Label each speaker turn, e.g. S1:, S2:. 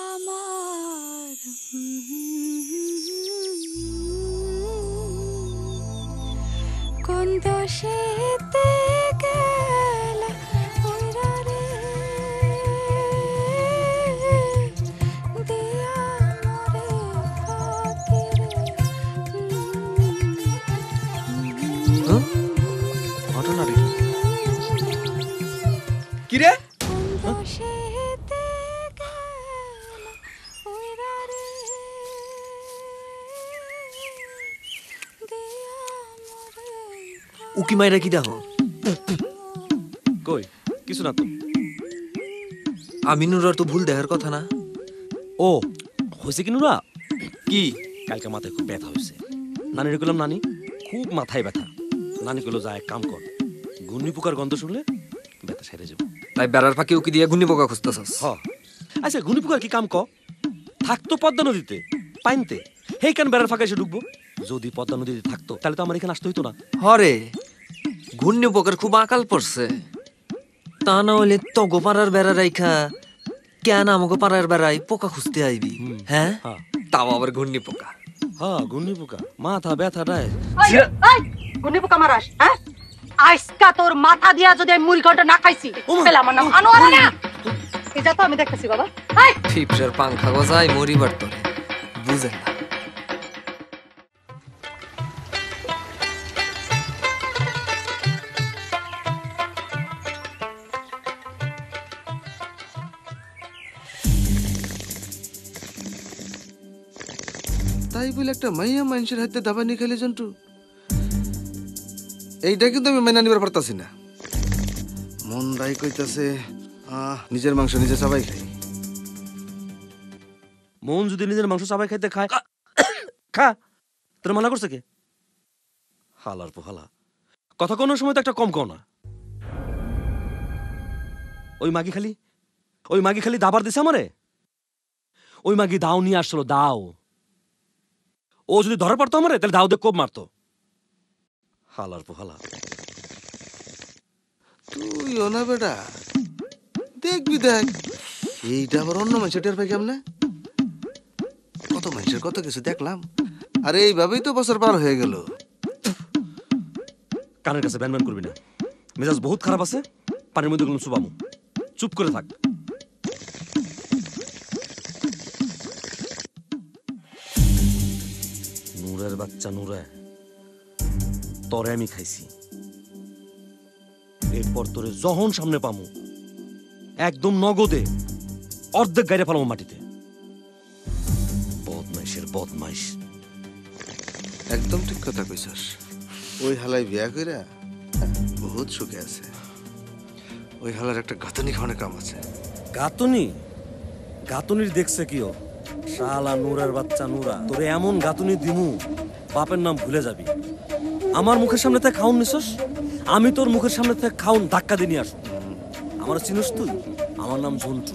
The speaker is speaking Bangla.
S1: আমার কোন দোষেতে গেলা ওইরা রে দিয়া মরে ফাকিরে
S2: ঘটনা রে কি রে উকি মাইরা কি দেখো
S3: কই কিছু না তো
S2: আমিনুর তো ভুল দেখার কথা না
S3: ও হয়েছে কি নুরা
S2: কি
S3: কালকে মাথায় খুব ব্যথা হয়েছে নানির কইলাম নানি খুব মাথায় ব্যথা নানি কইলো যা এক কাম কর ঘূর্ণি পোকার গন্ধ শুনলে ব্যথা সেরে যাবো
S2: তাই বেড়ার ফাঁকি উকি দিয়ে ঘূর্ণি পোকা খুঁজতেছস
S3: হ আচ্ছা ঘূর্ণি পোকার কি কাম ক থাকতো পদ্মা নদীতে পাইনতে হেই কেন বেড়ার ফাঁকা এসে ঢুকবো যদি পদ্মা নদীতে থাকতো তাহলে তো আমার এখানে আসতে হইতো না
S2: হরে ঘূর্ণি পোকার খুব আকাল পড়ছে তা না হলে তো গোপাড়ার বেড়া রাইখা কেন আমাকে পাড়ার বেড়াই পোকা খুঁজতে আইবি হ্যাঁ
S3: হ্যাঁ
S2: তাও আবার ঘূর্ণি পোকা
S3: হ্যাঁ ঘূর্ণি পোকা মাথা ব্যথা দেয়
S4: ঘূর্ণি পোকা মারাস হ্যাঁ আজকা তোর মাথা দিয়া যদি আমি মুড়ি ঘন্টা না খাইছি তাহলে আমার নাম আনোয়ারা না এটা তো আমি দেখতেছি বাবা
S2: ফিপসার পাংখা গজাই মরিবার তোরে বুঝেন না
S5: তাই বলে একটা মাইয়া মানুষের হাতে দাবানি খেলে জন্টু এইটা কিন্তু আমি মেনে নিবার পারতাছি না মন দায় কইতাছে নিজের মাংস নিজে সবাই খাই
S3: মন যদি নিজের মাংস সবাই খাইতে খায় খা তোর মানা করছে কে হালার পোহালা কথা কোনো সময় তো একটা কম কও না ওই মাগি খালি দাবার দিছে আমারে ওই মাগি দাও নিয়ে আসলো দাও ও যদি ধরা পড়তো আমারে তাহলে দাও দিয়ে কোপ মারতো হালার পোহালা
S5: তুইও না বেটা দেখবি দেখ এইটা আবার অন্য মানুষের টের পাই কেমনে কত মানুষের কত কিছু দেখলাম আর এইভাবেই তো বছর পার হয়ে গেল
S3: কানের কাছে ব্যান করবি না মেজাজ বহুত খারাপ আছে পানির মধ্যে কোনো চুবামু চুপ করে থাক নূরের বাচ্চা নূরে তরে আমি খাইছি এরপর তোরে যখন সামনে পামু একদম নগদে অর্ধেক গাইরে ফেলামো মাটিতে বদমাইশের বদমাইশ
S5: একদম ঠিক কথা কইছস ওই হালাই বিয়া কইরা বহুত সুখে আছে ওই হালার একটা গাঁথনি খাওয়ানোর কাম আছে
S3: গাতুনির দেখছে কিও শালা নূরের বাচ্চা নূরা তোরে এমন গাতুনি দিমু বাপের নাম ভুলে যাবি আমার মুখের সামনে থেকে খাউন নিছস আমি তোর মুখের সামনে থেকে খাউন ধাক্কা দিয়ে নিয়ে আসো আমার চিনস তুই আমার নাম ঝন্টু